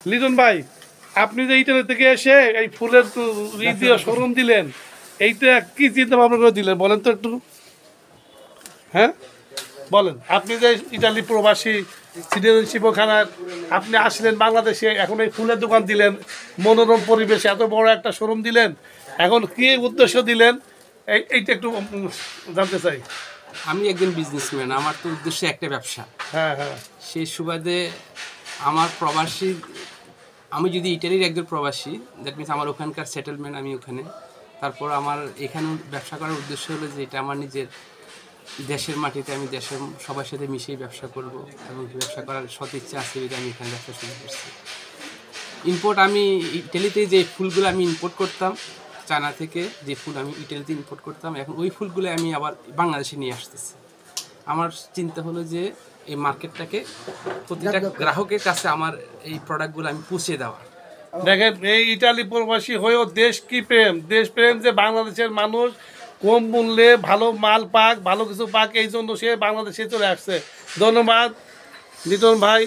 লিটন ভাই, আপনি যে ইটালি থেকে এসে এই ফুলের দিয়ে শোরুম দিলেন, এইটা কি চিন্তা ভাবনা করে দিলেন বলেন তো একটু। হ্যাঁ বলেন, আপনি যে ইটালি প্রবাসী সিটিজেনশিপ ওখানে আপনি আসলেন বাংলাদেশে, এখন এই ফুলের দোকান দিলেন, মনোরম পরিবেশে এত বড় একটা শোরুম দিলেন, এখন কি উদ্দেশ্য দিলেন এইটা একটু জানতে চাই। আমি একজন বিজনেসম্যান, আমার তো উদ্দেশ্য একটা ব্যবসা। হ্যাঁ হ্যাঁ সেই সুবাদে আমার প্রবাসী, আমি যদি ইটালির একজন প্রবাসী, দ্যাট মিনস আমার ওখানকার সেটেলমেন্ট, আমি ওখানে, তারপর আমার এখানে ব্যবসা করার উদ্দেশ্য হলো যে এটা আমার নিজের দেশের মাটিতে, আমি দেশের সবার সাথে মিশেই ব্যবসা করব এবং ব্যবসা করার সৎ ইচ্ছা আছে বলে আমি এখানে ব্যবসা শুরু করছি। ইম্পোর্ট, আমি ইটালিতে যে ফুলগুলো আমি ইম্পোর্ট করতাম চায়না থেকে, যে ফুল আমি ইটালিতে ইম্পোর্ট করতাম, এখন ওই ফুলগুলো আমি আবার বাংলাদেশে নিয়ে আসতেছি। আমার চিন্তা হলো যে এই মার্কেটটাকে প্রতিটা গ্রাহকের কাছে আমার এই প্রোডাক্টগুলো আমি পৌঁছে দেওয়া। দেখেন, এই ইটালি প্রবাসী হয়েও দেশ কি প্রেম, দেশ প্রেম যে বাংলাদেশের মানুষ কম মূল্যে ভালো মাল পাক, ভালো কিছু পাক, এই জন্য সে বাংলাদেশে চলে আসছে। ধন্যবাদ লিটন ভাই।